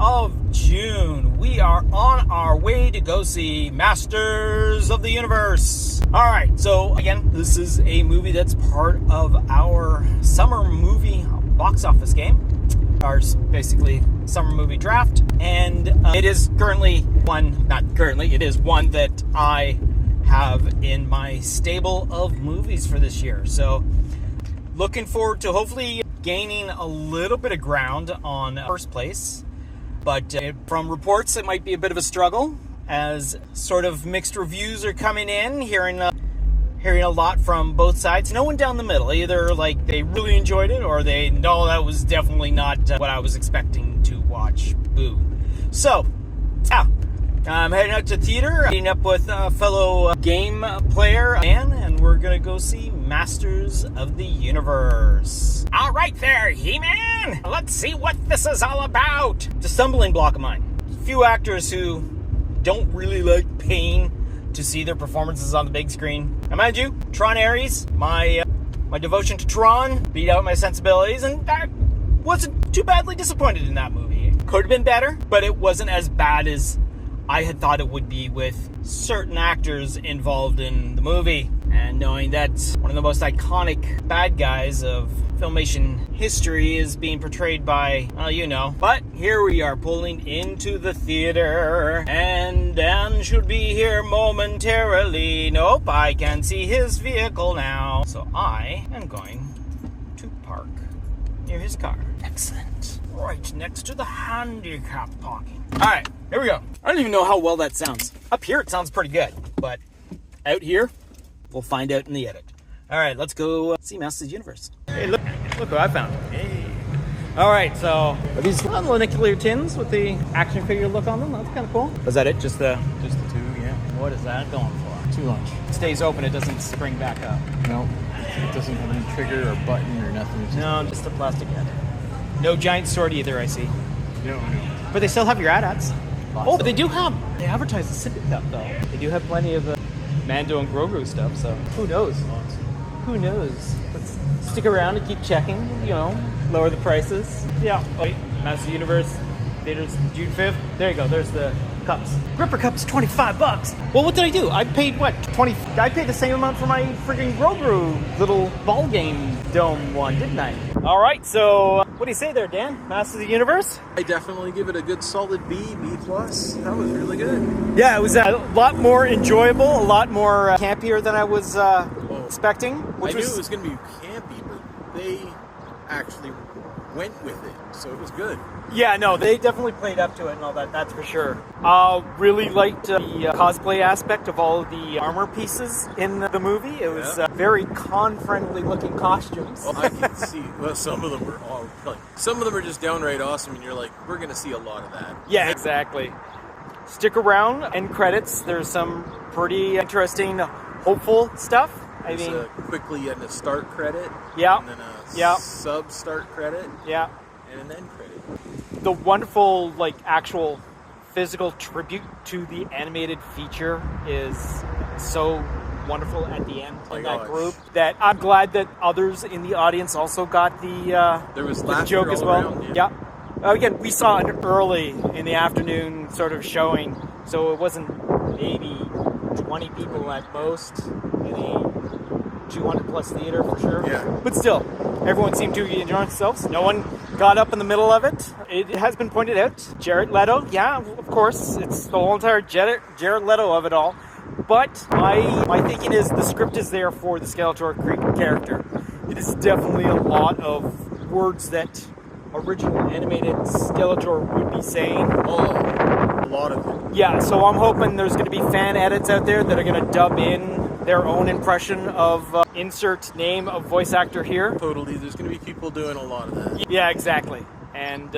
of June, we are on our way to go see Masters of the Universe. Alright, so again, this is a movie that's part of our summer movie box office game. Our basically summer movie draft. And it is currently one that I have in my stable of movies for this year. So looking forward to hopefully gaining a little bit of ground on first place. But from reports, it might be a bit of a struggle as sort of mixed reviews are coming in, hearing a lot from both sides. No one down the middle. Either like they really enjoyed it or no, that was definitely not what I was expecting to watch. Boo. So, yeah. I'm heading out to theater, meeting up with a fellow game player, and we're going to go see Masters of the Universe. All right there, He-Man! Let's see what this is all about! It's a stumbling block of mine. Few actors who don't really like paying to see their performances on the big screen. And mind you, Tron Ares, my devotion to Tron, beat out my sensibilities, and I wasn't too badly disappointed in that movie. It could have been better, but it wasn't as bad as I had thought it would be with certain actors involved in the movie. And knowing that one of the most iconic bad guys of Filmation history is being portrayed by, well, you know. But here we are pulling into the theater, and Dan should be here momentarily. Nope, I can see his vehicle now. So I am going to park near his car. Excellent. Right next to the handicap parking. Alright, here we go. I don't even know how well that sounds. Up here it sounds pretty good, but out here, we'll find out in the edit. Alright, let's go see Masters of the Universe. Hey, look what I found. Hey. Alright, so are these lenticular tins with the action figure look on them? That's kind of cool. Was that it? Just the two, yeah. What is that going for? 2 lunch. It stays open, it doesn't spring back up. No, it doesn't have any trigger or button or nothing. No, just a plastic head. No giant sword either, I see. No. But they still have your AT-ATs. Oh, but they advertise the Sippy Cup, though. They do have plenty of Mando and Grogu stuff, so who knows? Who knows? Let's stick around and keep checking, lower the prices. Yeah. Wait, Masters of the Universe, theaters June 5th. There you go, there's the cups. Gripper cups, $25. Well, what did I do? I paid what? I paid the same amount for my freaking Grogu little ball game dome one, didn't I? All right, so what do you say there, Dan? Masters of the Universe? I definitely give it a good solid B+. That was really good. Yeah, it was a lot more enjoyable, a lot more campier than I was expecting. I knew it was going to be campy, but they actually went with it, so it was good. Yeah, no, they definitely played up to it and all that, that's for sure. Really liked the cosplay aspect of all of the armor pieces in the movie. It was very con-friendly looking costumes. Oh, I can see. Well, some of them are just downright awesome, and you're like, we're going to see a lot of that. Yeah, exactly. Stick around, end credits. There's some pretty interesting, hopeful stuff. I mean, quickly a start credit. Yeah. And then a sub-start credit. Yeah. And an end credit. The wonderful, actual physical tribute to the animated feature is so wonderful at the end in that group that I'm glad that others in the audience also got the joke as well. Around, yeah. Again, we saw it early in the afternoon sort of showing, so it wasn't maybe 20 people at most in a 200 plus theater for sure. Yeah. But still, everyone seemed to enjoy themselves. No one got up in the middle of it. It has been pointed out. Jared Leto, yeah, of course. It's the whole entire Jared Leto of it all. But my thinking is the script is there for the Skeletor character. It is definitely a lot of words that original animated Skeletor would be saying. Oh, a lot of it. Yeah, so I'm hoping there's going to be fan edits out there that are going to dub in their own impression of insert name of voice actor here. Totally, there's going to be people doing a lot of that. Yeah, exactly. And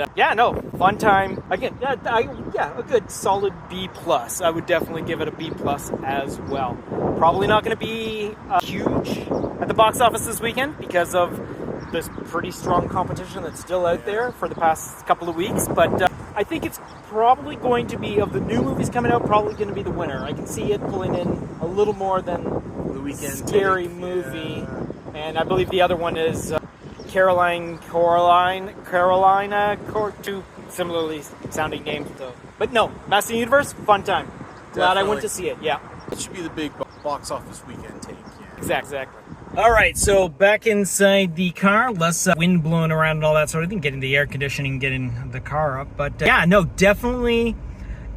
fun time. Again, a good solid B+. I would definitely give it a B+ as well. Probably not going to be huge at the box office this weekend because of this pretty strong competition that's still out there for the past couple of weeks. But I think it's probably going to be, of the new movies coming out, probably going to be the winner. I can see it pulling in a little more than the weekend Scary Movie. Yeah. And I believe the other one is Carolina to similarly sounding names though. But no, Master of the Universe, fun time. Glad I went to see it. Yeah. It should be the big box office weekend take. Yeah. Exactly. All right, so back inside the car, less wind blowing around and all that sort of thing, getting the air conditioning, getting the car up. But yeah, no, definitely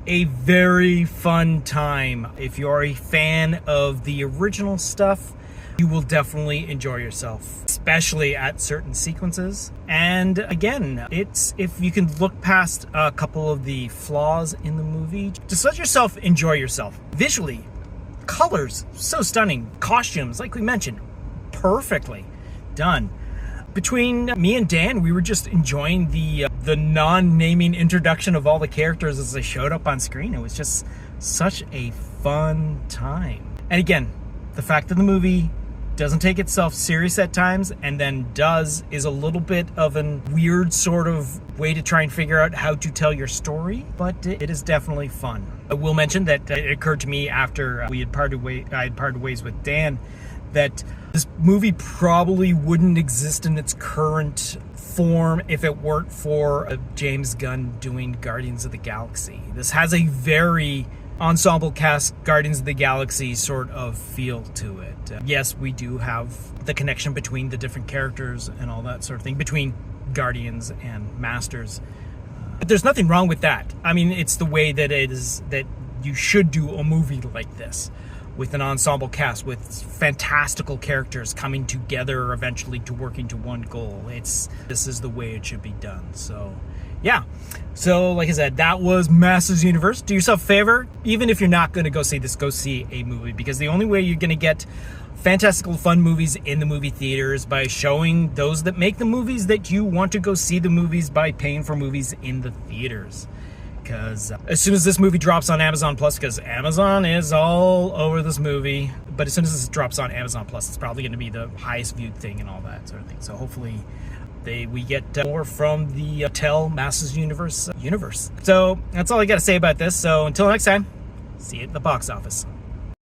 a very fun time. If you're a fan of the original stuff, you will definitely enjoy yourself, especially at certain sequences. And again, it's if you can look past a couple of the flaws in the movie, just let yourself enjoy yourself. Visually, colors, so stunning. Costumes, like we mentioned, perfectly done. Between me and Dan, we were just enjoying the non-naming introduction of all the characters as they showed up on screen. It was just such a fun time. And again, the fact that the movie doesn't take itself serious at times and then is a little bit of a weird sort of way to try and figure out how to tell your story, but it is definitely fun. I will mention that it occurred to me after I had parted ways with Dan that this movie probably wouldn't exist in its current form if it weren't for James Gunn doing Guardians of the Galaxy. This has a very ensemble cast Guardians of the Galaxy sort of feel to it. Yes, we do have the connection between the different characters and all that sort of thing, between Guardians and Masters. But there's nothing wrong with that. I mean, it's the way that it is that you should do a movie like this, with an ensemble cast, with fantastical characters coming together eventually to working to one goal. This is the way it should be done. So yeah, so like I said, that was Masters Universe. Do yourself a favor, even if you're not going to go see this, go see a movie, because the only way you're going to get fantastical fun movies in the movie theater is by showing those that make the movies that you want to go see the movies by paying for movies in the theaters. Because as soon as this movie drops on Amazon Plus, because Amazon is all over this movie, but as soon as this drops on Amazon Plus, it's probably going to be the highest viewed thing and all that sort of thing. So hopefully we get more from the Masters universe. So that's all I got to say about this. So until next time, see you at the box office.